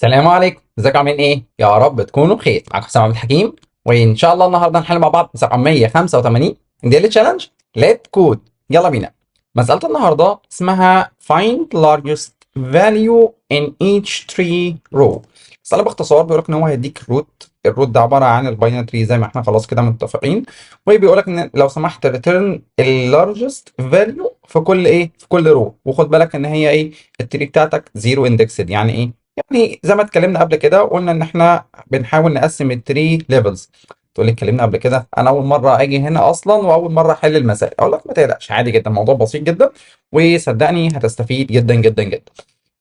السلام عليكم، ازيكم عاملين ايه؟ يا رب تكونوا بخير. معاكم حسام عبد الحكيم، وان شاء الله النهارده هنحل مع بعض مسابقه 185 ديلي تشالنج ليت كود. يلا بينا. مساله النهارده اسمها find largest value in each tree row. مساله باختصار بيقول لك ان هو هيديك الروت ده عباره عن الباينري تري زي ما احنا خلاص كده متفقين، وبيقول لك ان لو سمحت ريتيرن اللارجست فاليو في كل ايه، في كل رو. وخد بالك ان هي ايه، التري بتاعتك زيرو اندكسد. يعني ايه؟ يعني زي ما اتكلمنا قبل كده وقلنا ان احنا بنحاول نقسم التري ليفلز. تقول لي اتكلمنا قبل كده، انا اول مره اجي هنا اصلا واول مره احل المسائل. اقول لك ما تقلقش، عادي جدا، الموضوع بسيط جدا، وصدقني هتستفيد جدا جدا جدا.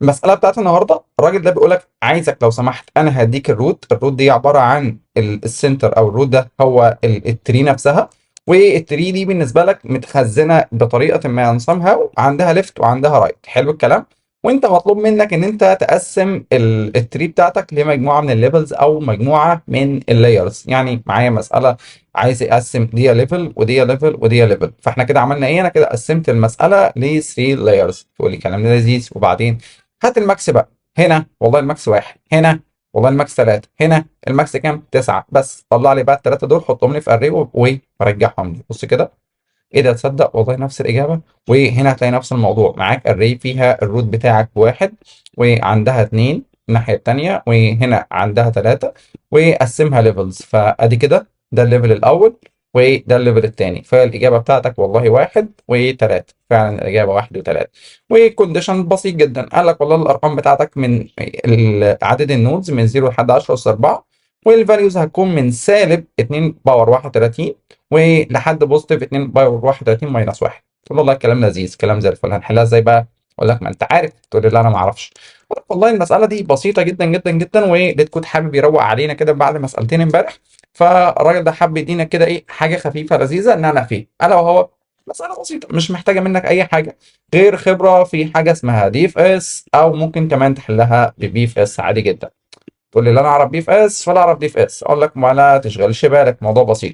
المساله بتاعت النهارده الراجل ده بيقول لك عايزك لو سمحت، انا هديك الروت دي عباره عن السنتر، او الروت ده هو التري نفسها، والتري دي بالنسبه لك متخزنه بطريقه ما ينصمها، عندها ليفت وعندها رايت. حلو الكلام. وانت مطلوب منك ان انت تقسم التري بتاعتك لمجموعه من الليفلز او مجموعه من اللايرز. يعني معايا مساله عايز اقسم دي ليفل ودي ليفل ودي ليفل، فاحنا كده عملنا ايه؟ انا كده قسمت المساله ل 3 لايرز. تقول لي كلام لذيذ، وبعدين هات الماكس بقى. هنا والله الماكس واحد، هنا والله الماكس 3، هنا الماكس كام؟ 9. بس طلع لي بقى الثلاثه دول، حطهم لي في اري ورجعهم لي. بص كده، ايه ده؟ تصدق والله نفس الاجابه. وهنا هتلاقي نفس الموضوع معاك، الري فيها الروت بتاعك واحد وعندها اتنين الناحيه التانيه، وهنا عندها تلاته، وقسمها ليفلز. فادي كده ده الليفل الاول وده الليفل التاني، فالاجابه بتاعتك والله واحد وتلاته. فعلا الاجابه واحد وتلاته. وكونديشن بسيط جدا، قال لك والله الارقام بتاعتك من عدد النودز من 0 لحد 10 اس 4، والفاليوز هتكون من سالب 2 باور 31 ولحد بوزيتيف 2 باور 31 ماينس 1. تقول له والله الكلام لذيذ، كلام زي الفل، هنحلها ازاي بقى؟ اقول لك ما انت عارف. تقول لي لا انا ما اعرفش. أقول لك والله المساله دي بسيطه جدا جدا جدا، وليت كود حابب يروق علينا كده بعد مسالتين امبارح. فالراجل ده حب يدينا كده ايه، حاجه خفيفه لذيذه ان انا فيه، الا وهو مساله بسيطه مش محتاجه منك اي حاجه غير خبره في حاجه اسمها دي اف اس، او ممكن كمان تحلها ببي اف اس عادي جدا. تقول لي لا انا اعرف بي اف اس ولا اعرف دي اف اس. اقول لك ما لا تشغلش بالك، موضوع بسيط.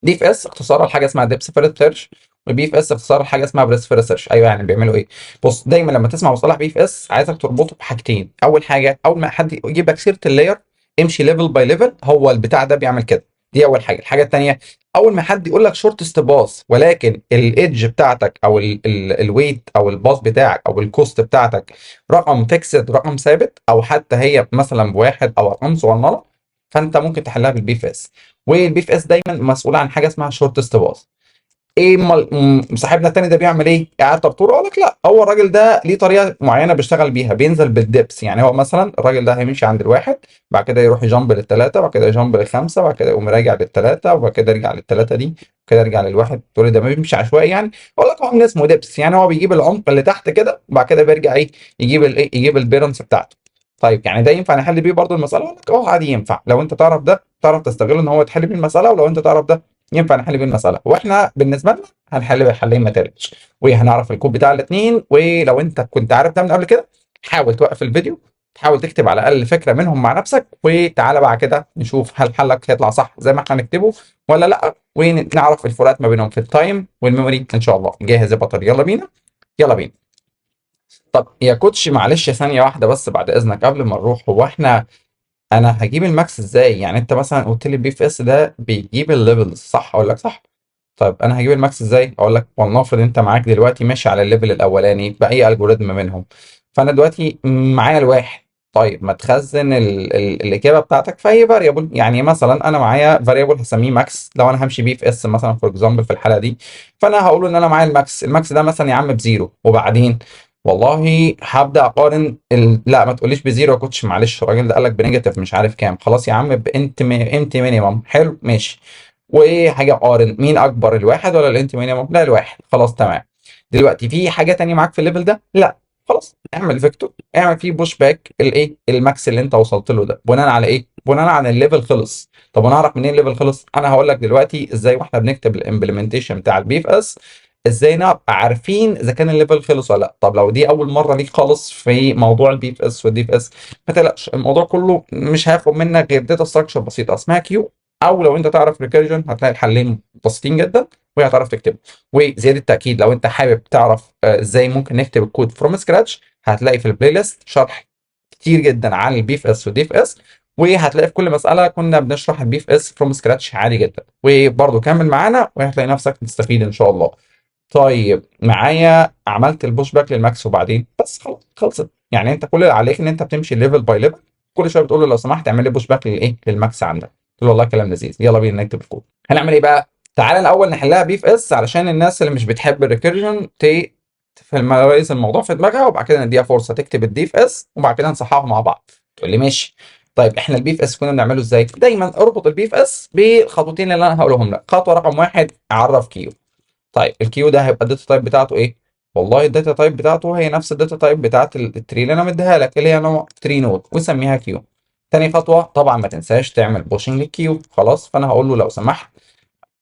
دي اف اس اختصارها لحاجه اسمها ديبس فيرست سيرش، وبي اف اس اختصارها لحاجه اسمها بريس فيرست سيرش. ايوه، يعني بيعملوا ايه؟ بص، دايما لما تسمع مصطلح بي اف اس عايزك تربطه بحاجتين. اول حاجه، اول ما حد يجيب لك سيره اللاير امشي ليفل باي ليفل، هو البتاع ده بيعمل كده. دي اول حاجه. الحاجه الثانيه، اول ما حد يقول لك شورتست باص ولكن الايدج بتاعتك او الويت او الباص بتاعك او الكوست بتاعتك رقم فيكسد، رقم ثابت، او حتى هي مثلا بواحد او ارقام صغننه، فانت ممكن تحلها بالبي اف اس. والبي اف اس دايما مسؤول عن حاجه اسمها شورتست باص. ايه صاحبنا التاني ده بيعمل ايه؟ قاعد طبطوره؟ اقول لك لا، هو الراجل ده ليه طريقه معينه بيشتغل بيها، بينزل بالدبس. يعني هو مثلا الراجل ده هيمشي عند الواحد، بعد كده يروح يجامب للثلاثه، بعد كده يجامب للخمسه، بعد كده يقوم راجع للثلاثه، وبعد كده يرجع للثلاثه دي، كده يرجع للواحد. تقول لي ده ما بيمشي عشوائي يعني؟ اقول لك هو اسمه دبس، يعني هو بيجيب العمق اللي تحت كده، وبعد كده بيرجع ايه، يجيب الايه، يجيب البيرنس بتاعته. طيب يعني ده ينفع نحل بيه برضه المساله؟ اقول لك اه عادي ينفع، لو انت تعرف ده تعرف تستغله ان هو تحل بيه المساله، ولو انت تعرف ده ينفع نحل بيه المساله. واحنا بالنسبه لنا هنحل بحلين ما تقلقش، وهنعرف الكود بتاع الاثنين. ولو انت كنت عارف ده من قبل كده، حاول توقف الفيديو، تحاول تكتب على الاقل فكره منهم مع نفسك، وتعالى بعد كده نشوف هل حلك هيطلع صح زي ما احنا هنكتبه ولا لا، ونعرف الفروقات ما بينهم في التايم والميموري ان شاء الله. جاهز يا بطل؟ يلا بينا. يلا بينا. طب يا كوتش معلش ثانيه واحده بس بعد اذنك قبل ما نروح، هو احنا انا هجيب الماكس ازاي؟ يعني انت مثلا قلت لي البي اف اس ده بيجيب الليفلز صح؟ اقول لك صح. طيب انا هجيب الماكس ازاي؟ اقول لك ولنفرض انت معاك دلوقتي ماشي على الليفل الاولاني باي الجوريزم منهم، فانا دلوقتي معايا الواحد. طيب ما تخزن الاجابه بتاعتك في اي فاريبل. يعني مثلا انا معايا فاريبل هسميه ماكس، لو انا همشي بيه في اس مثلا فور اكزامبل في الحاله دي، فانا هقول ان انا معايا الماكس ده مثلا يا عم بزيرو. وبعدين والله هبدا اقارن لا ما تقوليش بزيرو يا كوتش، معلش الراجل ده قال لك بنيجاتيف مش عارف كام. خلاص يا عم بانت مينيمم. حلو ماشي. وحاجه اقارن مين اكبر، الواحد ولا الانت مينيمم؟ لا الواحد. خلاص تمام. دلوقتي في حاجه تانية معاك في الليفل ده؟ لا. خلاص اعمل فيكتور، اعمل فيه بوش باك الايه، الماكس اللي انت وصلت له ده بناء على ايه؟ بناء على الليفل خلص. طب انا اعرف منين الليفل خلص؟ انا هقول لك دلوقتي ازاي واحنا بنكتب الامبلمنتيشن بتاع البي اف اس، ازاي نبقى عارفين اذا كان الليفل خلص ولا لا. طب لو دي اول مره ليك خالص في موضوع البي اف اس والدي اف اس، ما تقلقش، الموضوع كله مش هياخد منك غير داتا ستراكشر بسيطه اسمها كيو، او لو انت تعرف ريكيرجن هتلاقي الحلين بسيطين جدا وهتعرف تكتبه. وزياده تاكيد لو انت حابب تعرف ازاي ممكن نكتب الكود فروم سكراتش، هتلاقي في البلاي ليست شرح كتير جدا عن البي اف اس والدي اف اس، وهتلاقي في كل مساله كنا بنشرح البي اف اس فروم سكراتش عادي جدا. وبرده كمل معانا وهتلاقي نفسك تستفيد ان شاء الله. طيب معايا عملت البوش باك للماكس وبعدين بس خلاص خلصت. يعني انت كل اللي عليك ان انت بتمشي ليفل باي ليفل، كل شويه بتقول له لو سمحت اعمل لي بوش باك للايه للماكس عندك. قلت له والله كلام لذيذ، يلا بينا نكتب الكود. هنعمل ايه بقى؟ تعالى الاول نحلها بي اف اس علشان الناس اللي مش بتحب الريكيرجن تمارس الموضوع في دماغها، وبعد كده نديها فرصه تكتب الدي اف اس وبعد كده نصححه مع بعض. تقول لي ماشي. طيب احنا البي اف اس كنا بنعمله ازاي؟ دايما اربط البي اف اس بالخطوتين اللي انا هقولهم لك. خطوه رقم واحد، عرف كيو. طيب الكيو ده هيبقى الداتا تايب بتاعته ايه؟ والله الداتا تايب بتاعته هي نفس الداتا تايب بتاعت التري اللي انا مديها لك اللي هي نوع تري نود، وسميها كيو. تاني خطوه طبعا ما تنساش تعمل بوشنج للكيو. خلاص، فانا هقول له لو سمحت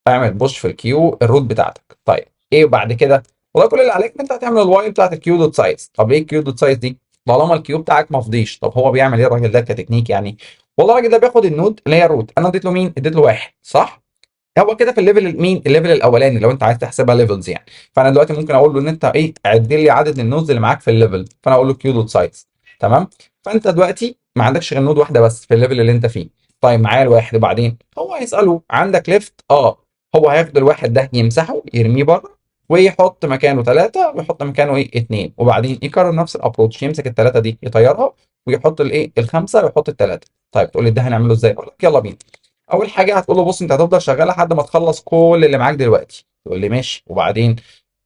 اعمل بوش في الكيو الروت بتاعتك. طيب ايه بعد كده؟ والله كل اللي عليك ان انت هتعمل الوايل بتاعت الكيو دوت سايز. طب ايه الكيو دوت سايز دي؟ طالما الكيو بتاعك ما فضيش. طب هو بيعمل ايه الراجل ده كتكنيك يعني؟ والله الراجل ده بياخد النود اللي هي روت، انا اديت له مين؟ اديت له واحد صح؟ هو كده في الليفل مين؟ الليفل الاولاني لو انت عايز تحسبها ليفلز يعني. فانا دلوقتي ممكن اقول له ان انت ايه؟ عد لي عدد النودز اللي معاك في الليفل، فانا اقول له كيو دوت سايز. تمام؟ فانت دلوقتي ما عندكش غير نود واحده بس في الليفل اللي انت فيه. طيب معايا الواحد وبعدين هو هيساله عندك ليفت؟ هو هياخد الواحد ده يمسحه يرميه بره ويحط مكانه ثلاثه ويحط مكانه ايه؟ اثنين، وبعدين يكرر نفس الابروتش، يمسك الثلاثه دي يطيرها ويحط الايه؟ الخمسه ويحط الثلاثه. طيب تقول لي ده هنعمله ازاي؟ اقول لك يلا بينا. اول حاجه هتقول له بص انت هتفضل شغال لحد ما تخلص كل اللي معاك دلوقتي. تقول لي ماشي وبعدين؟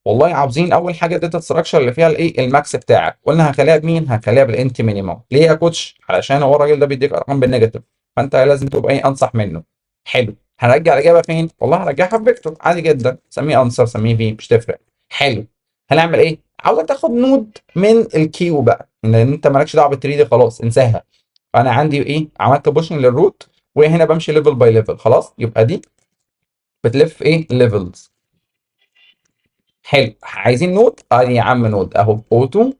والله عاوزين اول حاجه الداتا ستراكشر اللي فيها الايه؟ الماكس بتاعك. قلنا هنخليها بمين؟ هنخليها بالانت مينيمم. ليه يا كوتش؟ علشان هو الراجل ده بيديك ارقام بالنيجاتيف، فانت لازم تبقى ايه؟ انصح منه. حلو. هنرجع الاجابه فين؟ والله هرجعها في فيكتور عادي جدا، سميه انسر سميه في مش تفرق. حلو. هنعمل ايه؟ عاوزك تاخد نود من الكيو بقى، ان انت مالكش دعوه بالتري دي خلاص انساها. انا عندي ايه؟ عملت بوشنج للروت وهنا بمشي ليفل باي ليفل. خلاص يبقى دي بتلف ايه؟ ليفلز. حلو. عايزين نود؟ يا عم نود اهو اوتو،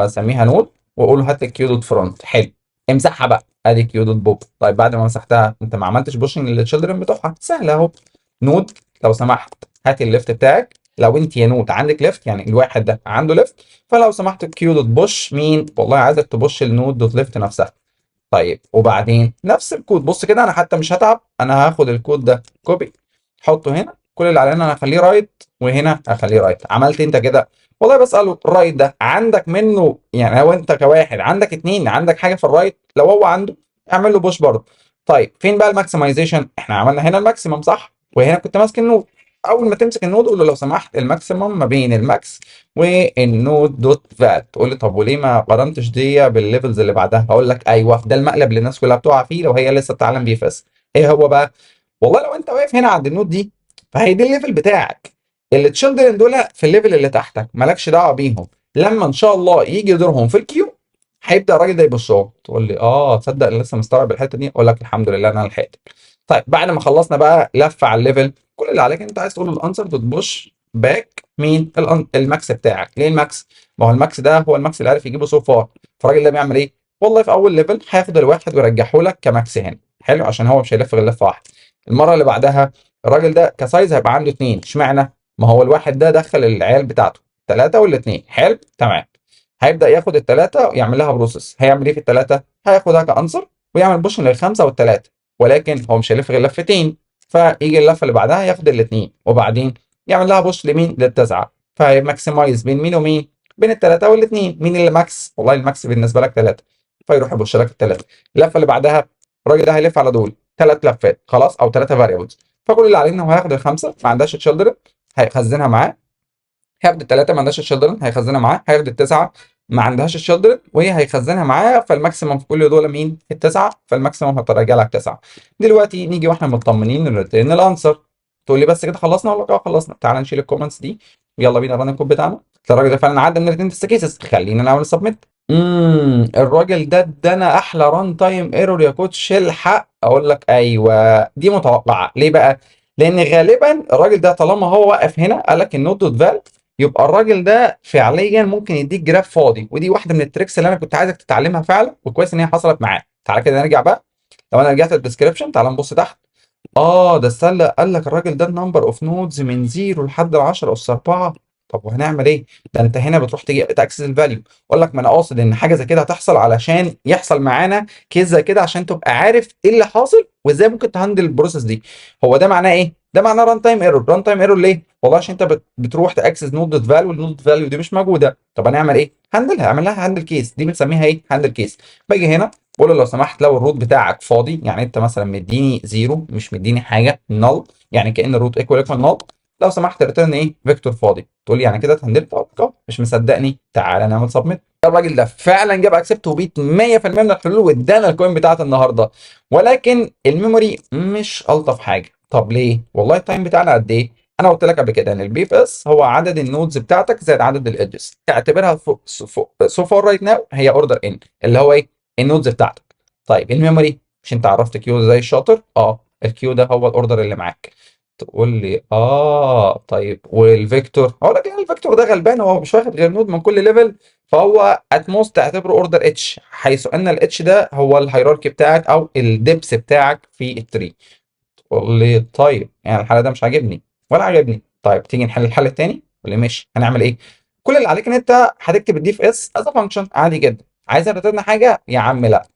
سميها نود واقول له هات الكيو دوت فرونت. حلو. امسحها بقى، ادي كيو دوت بوب. طيب بعد ما مسحتها انت ما عملتش بوشنج للتشيلدرن بتوعها، سهله اهو. نود لو سمحت هات الليفت بتاعك. لو انت يا نود عندك ليفت يعني الواحد ده عنده ليفت، فلو سمحت كيو دوت بوش مين؟ والله عايزك تبوش النود دوت ليفت نفسها. طيب وبعدين نفس الكود. بص كده انا حتى مش هتعب، انا هاخد الكود ده كوبي احطه هنا. كل اللي علينا انا هخليه رايت وهنا هخليه رايت. عملت انت كده؟ والله بساله الرايت ده عندك منه يعني؟ لو انت كواحد عندك اتنين عندك حاجه في الرايت، لو هو عنده اعمل له بوش برضه. طيب فين بقى الماكسمايزيشن؟ احنا عملنا هنا الماكسيمم صح، وهنا كنت ماسك النود. اول ما تمسك النود قول له لو سمحت الماكسيمم ما بين الماكس والنود دوت فات. تقول لي طب وليه ما قارنتش دي بالليفلز اللي بعدها؟ هقول لك ايوه ده المقلب اللي الناس كلها بتقع فيه لو هي لسه بتتعلم بي اف اس. ايه هو بقى؟ والله لو انت واقف هنا عند النود دي فهي دي الليفل بتاعك. التشيلدرن دول في الليفل اللي تحتك مالكش دعوه بيهم. لما ان شاء الله يجي دورهم في الكيو هيبدا الراجل ده يبصهم. تقول لي تصدق انا لسه مستوعب الحته دي؟ اقول لك الحمد لله انا لحقت. طيب بعد ما خلصنا بقى لفه على الليفل، كل اللي عليك انت عايز تقول الانسر بتبوش باك مين؟ الماكس بتاعك. ليه الماكس؟ ما هو الماكس ده هو الماكس اللي عارف يجيبه سو فار. فالراجل ده بيعمل ايه؟ والله في اول ليفل هياخد الواحد ويرجعه لك كماكس هنا. حلو، عشان هو مش هيلف غير لفه واحده. المره اللي بعدها الراجل ده كسايز هيبقى عنده اتنين. اشمعنى؟ ما هو الواحد ده دخل العيال بتاعته ثلاثه والاثنين. حلو تمام. هيبدا ياخد الثلاثه ويعمل لها بروسيس. هيعمل ايه في الثلاثه؟ هياخدها كانسر ويعمل بوش للخمسه والثلاثه، ولكن هو مش هيلف غير لفتين. فيجي اللفه اللي بعدها ياخد الاثنين وبعدين يعمل لها بوش لمين؟ للتسعه. فهيماكسمايز بين مين ومين؟ بين الثلاثه والاثنين. مين اللي ماكس؟ والله الماكس بالنسبه لك ثلاثه، فيروح يبوش لك الثلاثه. اللفه اللي بعدها الراجل ده هيلف على دول ثلاث لفات خلاص او ثلاثه فاريبلز. فكل اللي عليه انه هو هياخد الخمسه ما عندهاش تشيلدرن هيخزنها معاه، هياخد الثلاثه ما عندهاش تشيلدرن هيخزنها معاه، هياخد التسعه ما عندهاش تشيلدرن وهي هيخزنها معاه. فالماكسيمم في كل دول مين؟ التسعه. فالماكسيمم هترجع لك تسعه. دلوقتي نيجي واحنا مطمنين نريتيرن الانسر. تقول لي بس كده خلصنا؟ ولا خلصنا. تعال نشيل الكومنتس دي ويلا بينا ران الكود بتاعنا. الراجل ده فعلا عدى من الاثنين تست كيسز. خلينا نعمل سبميت. الراجل ده ادانا احلى ران تايم ايرور يا كوتش الحق. اقول لك ايوه دي متوقعه. ليه بقى؟ لان غالبا الراجل ده طالما هو واقف هنا قال لك النوت دوت فال، يبقى الراجل ده فعليا ممكن يديك جراف فاضي. ودي واحده من التريكس اللي انا كنت عايزك تتعلمها فعلا، وكويس ان هي حصلت معاه. تعالى كده نرجع بقى. لو انا رجعت الديسكربشن تعالى نبص تحت. ده استنى، قال لك الراجل ده النمبر اوف نودز من 0 لحد 10 اس 4. طب وهنعمل ايه؟ ده انت هنا بتروح تيجي تاكسس الفاليو. اقول لك ما انا قاصد ان حاجه زي كده هتحصل علشان يحصل معانا كيس زي كده، عشان تبقى عارف ايه اللي حاصل وازاي ممكن تهندل البروسيس دي. هو ده معناه ايه؟ ده معناه ران تايم ايرور. ران تايم ايرور ليه؟ والله عشان انت بتروح تاكسس نود دوت فاليو، النود دوت فاليو دي مش موجوده. طب هنعمل ايه؟ هندلها، اعمل لها هاندل كيس، دي بنسميها ايه؟ هاندل كيس. باجي هنا بقول له لو سمحت لو الروت بتاعك فاضي، يعني انت مثلا مديني زيرو مش مديني حاجه نل، يعني كان الروت ايكوال نل، لو سمحت ريتيرن ايه؟ فيكتور فاضي. تقول لي يعني كده اتهندلت؟ مش مصدقني؟ تعالى نعمل سبميت. الراجل ده فعلا جاب اكسبت وبيت 100% من الحلول وادانا الكوين بتاعت النهارده، ولكن الميموري مش الطف حاجه. طب ليه؟ والله التايم بتاعنا قد ايه؟ انا قلت لك قبل كده ان البي اف اس هو عدد النودز بتاعتك زائد عدد الادجز، اعتبرها سو فار رايت ناو هي اوردر ان، اللي هو ايه؟ النودز بتاعتك. طيب الميموري، مش انت عرفت كيو زي الشاطر؟ الكيو ده هو الاوردر اللي معاك. تقول لي طيب والفيكتور؟ اقول لك يعني الفيكتور ده غلبان، هو مش واخد غير نود من كل ليفل، فهو اتموست تعتبره اوردر اتش، حيث ان الاتش ده هو الهيراركي بتاعك او الدبس بتاعك في التري. تقول لي طيب يعني الحل ده مش عاجبني ولا عاجبني، طيب تيجي نحل الحل التاني؟ تقول لي ماشي، هنعمل ايه؟ كل اللي عليك ان انت هتكتب الدي اف اس از فانكشن عادي جدا. عايز ريتيرن حاجه؟ يا عم لا.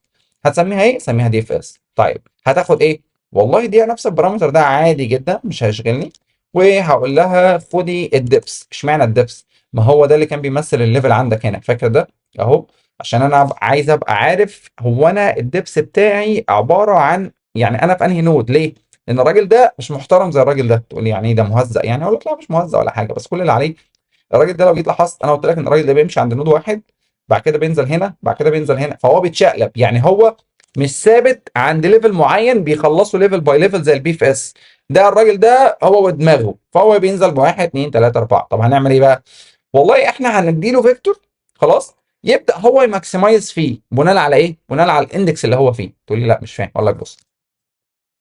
هتسميها ايه؟ سميها دي اف اس. طيب هتاخد ايه؟ والله دي نفس البارامتر ده عادي جدا مش هيشغلني، وهقول لها خدي الدبس. اشمعنى الدبس؟ ما هو ده اللي كان بيمثل الليفل عندك هنا، فاكر ده اهو؟ عشان انا عايز ابقى عارف هو انا الدبس بتاعي عباره عن، يعني انا في انهي نود. ليه؟ لان الراجل ده مش محترم زي الراجل ده. تقول لي يعني ايه ده مهزأ؟ يعني اقول لك لا مش مهزأ ولا حاجه، بس كل اللي عليه الراجل ده لو جيت لاحظت انا قلت لك ان الراجل ده بيمشي عند نود واحد، بعد كده بينزل هنا، بعد كده بينزل هنا، فهو بيتشقلب. يعني هو مش ثابت عند ليفل معين بيخلصوا ليفل باي ليفل زي البي اف اس. ده الراجل ده هو ودماغه، فهو بينزل بواحد اتنين تلاته اربعه. طب هنعمل ايه بقى؟ والله احنا هنديله فيكتور خلاص، يبدا هو يماكسمايز فيه بناء على ايه؟ بناء على الاندكس اللي هو فيه. تقول لي لا مش فاهم. اقول لك بص،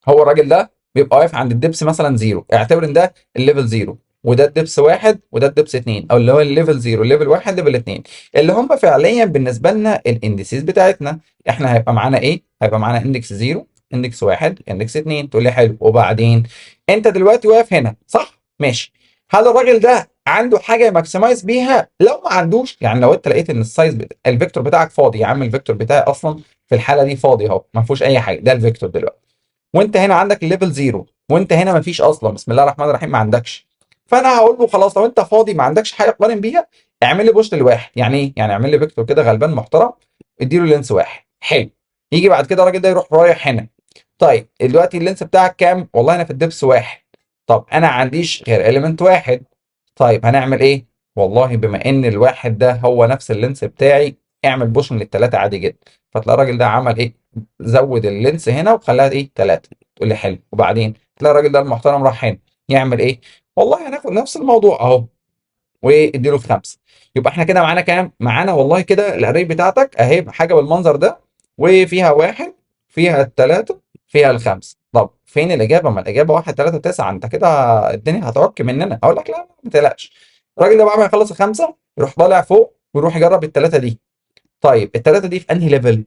هو الراجل ده بيبقى واقف عند الدبس مثلا زيرو، اعتبر ان ده الليفل زيرو، وده الدبس واحد، وده الدبس اتنين، او اللي هو الليفل زيرو، الليفل واحد، ليفل اتنين، اللي هم فعليا بالنسبه لنا الاندسيز بتاعتنا. احنا هيبقى معانا ايه؟ هيبقى معانا اندكس زيرو، اندكس واحد، اندكس اتنين. تقول لي حلو، وبعدين انت دلوقتي واقف هنا صح؟ ماشي. هل الراجل ده عنده حاجه ماكسمايز بيها؟ لو ما عندوش، يعني لو انت لقيت ان السايز الفيكتور بتاعك فاضي، يا عم الفيكتور بتاعي اصلا في الحاله دي فاضي اهو، ما فيهوش اي حاجه، ده الفيكتور دلوقتي، وانت هنا عندك الليفل زيرو، وانت هنا مفيش اصلا، بسم الله الرحمن الرحيم، ما عندكش. فانا هقول له خلاص لو انت فاضي ما عندكش حاجه تقارن بيها، اعمل لي بوش للواحد. يعني ايه؟ يعني اعمل لي فيكتور كده غلبان محترم، اديله لينس واحد حلو. يجي بعد كده الراجل ده يروح رايح هنا، طيب دلوقتي اللينس بتاعك كام؟ والله انا في الدبس واحد، طب انا ما عنديش غير اليمنت واحد، طيب هنعمل ايه؟ والله بما ان الواحد ده هو نفس اللينس بتاعي، اعمل بوش من الثلاثه عادي جدا. فتلاقي الراجل ده عمل ايه؟ زود اللينس هنا وخلاها ايه؟ ثلاثه. تقول لي حلو، وبعدين تلاقي الراجل ده المحترم راح هنا يعمل ايه؟ والله هناخد نفس الموضوع اهو واديله في خمسه. يبقى احنا كده معانا كام؟ معانا والله كده الاري بتاعتك اهي حاجه بالمنظر ده، وفيها واحد، فيها الثلاثه، فيها الخمسه. طب فين الاجابه؟ ما الاجابه 1 3 9. انت كده الدنيا هتعك مننا. اقول لك لا ما تقلقش. الراجل ده بعد ما يخلص الخمسه يروح طالع فوق ويروح يجرب الثلاثه دي. طيب الثلاثه دي في انهي ليفل؟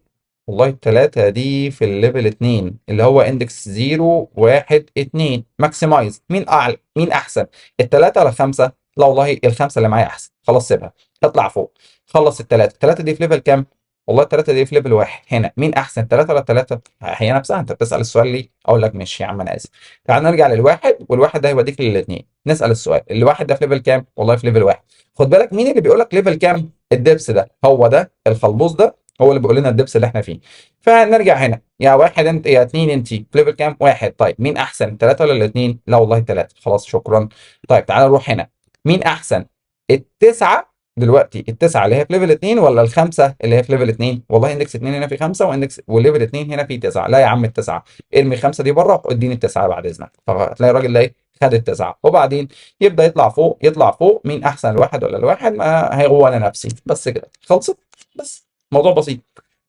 والله التلاتة دي في الليفل 2 اللي هو اندكس 0 1 2. ماكسمايز، مين اعلى مين احسن؟ التلاتة ولا الخمسة؟ لا والله الخمسة اللي معايا احسن، خلاص سيبها، اطلع فوق، خلص التلاتة. التلاتة دي في ليفل كام؟ والله التلاتة دي في ليفل 1. هنا مين احسن؟ التلاتة ولا التلاتة؟ هي نفسها، انت بتسأل السؤال ليه؟ اقول لك ماشي يا عم انا اسف. تعال نرجع للواحد، والواحد ده هيوديك للاثنين. نسأل السؤال، الواحد ده في ليفل كام؟ والله في ليفل 1. خد بالك مين اللي بيقول لك ليفل كام؟ الدبس ده، هو ده الخلبوص ده هو اللي بيقول لنا الدبس اللي احنا فيه. فنرجع هنا، يا واحد انت يا اتنين انت في ليفل كام؟ واحد. طيب مين احسن؟ التلاته ولا الاثنين؟ لا والله التلاته. خلاص شكرا. طيب تعالى نروح هنا، مين احسن؟ التسعه دلوقتي، التسعه اللي هي في ليفل 2 ولا الخمسه اللي هي في ليفل 2؟ والله اندكس 2 هنا في خمسه، واندكس وليفل 2 هنا في تسعه. لا يا عم التسعه، ارمي الخمسه دي بره واديني التسعه بعد اذنك. فهتلاقي الراجل ده ايه؟ خد التسعه. وبعدين يبدا يطلع فوق، يطلع فوق، مين احسن الواحد ولا الواحد؟ ما هو انا نفسي بس كده خلصت. بس موضوع بسيط.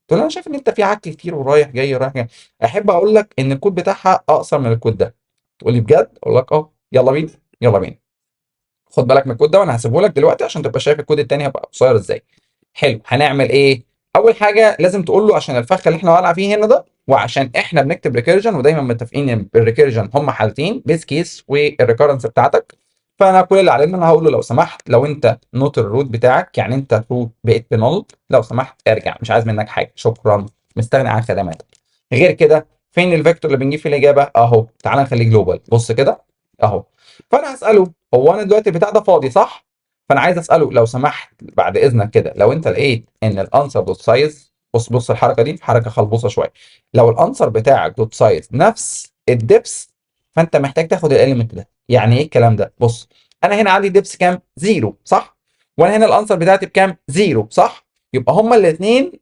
تقول له انا شايف ان انت في عك كتير ورايح جاي رايح جاي. احب اقول لك ان الكود بتاعها اقصر من الكود ده. تقول لي بجد؟ اقول لك يلا بينا، يلا بينا. خد بالك من الكود ده وانا هسيبه لك دلوقتي عشان تبقى شايف الكود التاني هيبقى قصير ازاي. حلو، هنعمل ايه؟ اول حاجه لازم تقول له عشان الفخ اللي احنا والع فيه هنا ده، وعشان احنا بنكتب ريكيرجن ودايما متفقين ان الريكيرجن هم حالتين، بيز كيس والريكورنس بتاعتك. فانا كل اللي علينا انا هقول له لو سمحت لو انت نوت الروت بتاعك، يعني انت الروت بقيت بنل، لو سمحت ارجع، مش عايز منك حاجه، شكرا، مستغني عن خدماتك. غير كده فين الفيكتور اللي بنجيب فيه الاجابه؟ اهو، تعالى نخليه جلوبال، بص كده اهو. فانا هساله هو انا دلوقتي البتاع ده فاضي صح؟ فانا عايز اساله لو سمحت بعد اذنك كده، لو انت لقيت ان الانسر دوت سايز، بص بص الحركه دي حركه خلبوصه شويه، لو الانسر بتاعك دوت سايز نفس الدبس، فانت محتاج تاخد الاليمنت ده. يعني ايه الكلام ده؟ بص، انا هنا عندي دبس كام؟ زيرو صح؟ وانا هنا الانسر بتاعتي بكام؟ زيرو صح؟ يبقى هما الاثنين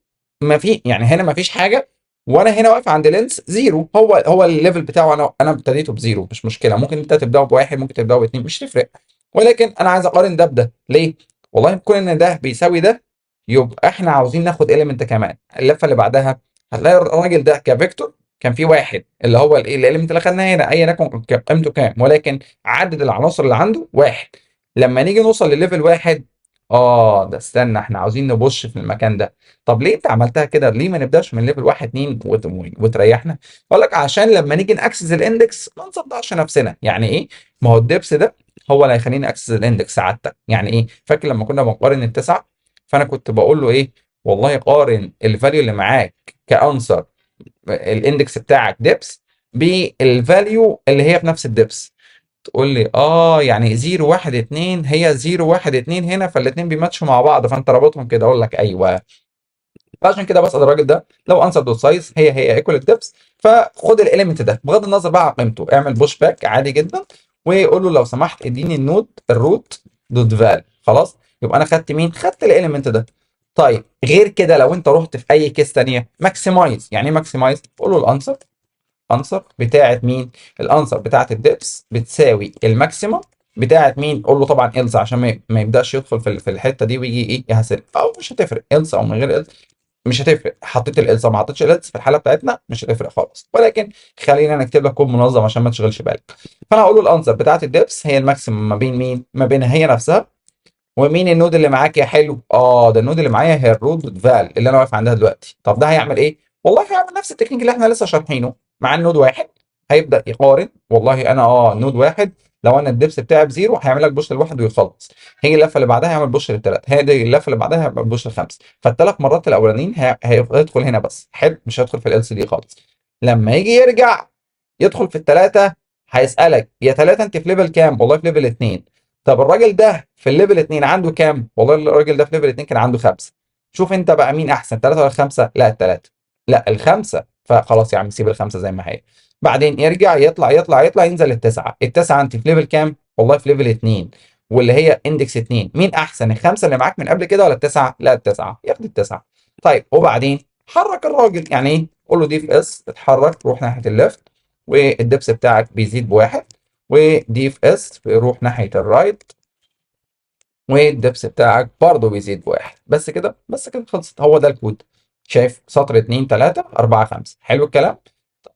ما في، يعني هنا ما فيش حاجه، وانا هنا واقف عند لينس زيرو، هو الليفل بتاعه، انا ابتديته بزيرو، مش مشكله، ممكن انت تبداه بواحد، ممكن تبداه باثنين، مش تفرق. ولكن انا عايز اقارن ده بده، ليه؟ والله كون ان ده بيساوي ده، يبقى احنا عاوزين ناخد اليمنت كمان. اللفه اللي بعدها هتلاقي الراجل ده كفيكتور كان في واحد، اللي هو الايه الاليمنت اللي خدناه هنا، ايا يكن قيمته كام، ولكن عدد العناصر اللي عنده واحد. لما نيجي نوصل لليفل واحد، ده استنى، احنا عاوزين نبش في المكان ده. طب ليه انت عملتها كده؟ ليه ما نبداش من ليفل واحد اتنين وتريحنا؟ اقول لك عشان لما نيجي ناكسس الاندكس ما نصدعش نفسنا. يعني ايه؟ ما هو الدبس ده هو اللي هيخليني اكسس الاندكس سعادتك. يعني ايه؟ فاكر لما كنا بنقارن التسعه، فانا كنت بقول له ايه؟ والله قارن الفاليو اللي معاك كانسر، الاندكس بتاعك دبس، بالفاليو اللي هي في نفس الدبس. تقول لي يعني 0 1 2 هي 0 1 2 هنا، فالاثنين بيماتشوا مع بعض، فانت رابطهم كده. اقول لك ايوه. فعشان كده بسال الراجل ده لو انسر دوت سايز هي ايكوال الدبس، فخد الاليمنت ده بغض النظر بقى عن قيمته، اعمل بوش باك عادي جدا، وقول له لو سمحت اديني الروت دوت فال. خلاص، يبقى انا خدت مين؟ خدت الاليمنت ده. طيب غير كده لو انت رحت في اي كيس ثانيه، ماكسمايز. يعني ايه ماكسمايز؟ قول له الانسر بتاعت مين؟ الانسر بتاعت الدبس بتساوي الماكسيمم بتاعت مين؟ قول له طبعا إلز عشان ما يبداش يدخل في الحته دي ويجي ايه يهسل، او مش هتفرق إلز او من غير إلز، مش هتفرق. حطيت الإلز او ما حطيتش الإلز في الحاله بتاعتنا مش هتفرق خالص، ولكن خلينا نكتب لك كود منظم عشان ما تشغلش بالك. فانا هقول له الانسر بتاعت الدبس هي الماكسيمم ما بين مين؟ ما بين هي نفسها، ومين النود اللي معاك يا حلو؟ ده النود اللي معايا هي الروت دوت فال اللي انا واقف عندها دلوقتي. طب ده هيعمل ايه؟ والله هيعمل نفس التكنيك اللي احنا لسه شارحينه مع النود واحد. هيبدا يقارن، والله انا نود واحد، لو انا الدبس بتاعي بزيرو هيعمل لك بوش للواحد ويخلص. هيجي اللفه اللي بعدها هيعمل بوش للثلاث، هيجي اللفه اللي بعدها هيعمل بوش للخمس، فالثلاث مرات الاولانيين هيدخل هنا بس، حلو، مش هيدخل في ال دي خالص. لما يجي يرجع يدخل في الثلاثه، هيسالك يا ثلاثه انت في ليفل كام؟ والله في ليفل 2. طب الراجل ده في الليفل 2 عنده كام؟ والله الراجل ده في ليفل 2 كان عنده 5. شوف انت بقى مين احسن، 3 ولا 5؟ لا الثلاثه. لا الخمسه. فخلاص يا عم سيب الخمسه زي ما هي. بعدين يرجع يطلع ينزل التسعه. التسعه انت في ليفل كام؟ والله في ليفل 2، واللي هي اندكس 2. مين احسن، الخمسه اللي معاك من قبل كده ولا التسعه؟ لا التسعه، ياخد التسعه. طيب وبعدين حرك الراجل، يعني ايه؟ قول له دي في اس اتحرك روح ناحيه الليفت، والدبس بتاعك بيزيد بواحد، ودي في اس روح ناحيه الرايت، والدبس بتاعك برضه بيزيد بواحد. بس كده، بس كده خلصت. هو ده الكود. شايف سطر 2 3 4 5؟ حلو الكلام.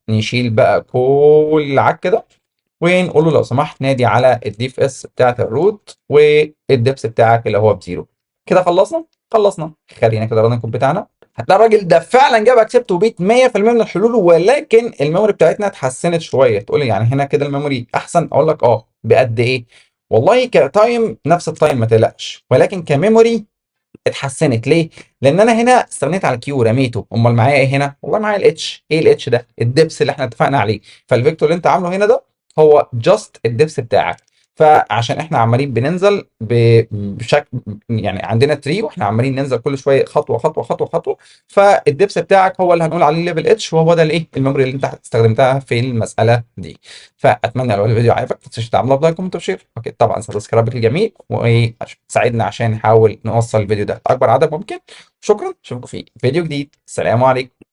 نشيل بقى كل العك كده، ونقول له لو سمحت نادي على الديف اس بتاعت الروت والدبس بتاعك اللي هو بزيرو. كده خلصنا. خلينا كده رن الكود بتاعنا. هتلاقي الراجل ده فعلا جاب اكسبت وبيت 100% من الحلول، ولكن الميموري بتاعتنا اتحسنت شويه. تقول لي يعني هنا كده الميموري احسن؟ اقول لك بقد ايه؟ والله كتايم نفس التايم ما تقلقش، ولكن كميموري اتحسنت. ليه؟ لان انا هنا استغنيت على الكيو رميته. امال معايا ايه هنا؟ والله معايا الاتش. ايه الاتش ده؟ الدبس اللي احنا اتفقنا عليه. فالفيكتور اللي انت عامله هنا ده هو جاست الدبس بتاعك. فعشان احنا عمالين بننزل بشكل، يعني عندنا تري واحنا عمالين ننزل كل شويه خطوه خطوه خطوه خطوه، فالدبس بتاعك هو اللي هنقول عليه ليفل اتش، وهو ده الايه الميموري اللي انت استخدمتها في المساله دي. فاتمنى لو الفيديو عجبك ما تنساش تعمل لايك كومنت وشير، اوكي طبعا سبسكرايب للجميع، وساعدنا عشان نحاول نوصل الفيديو ده لاكبر عدد ممكن. شكرا، اشوفكم في فيديو جديد، السلام عليكم.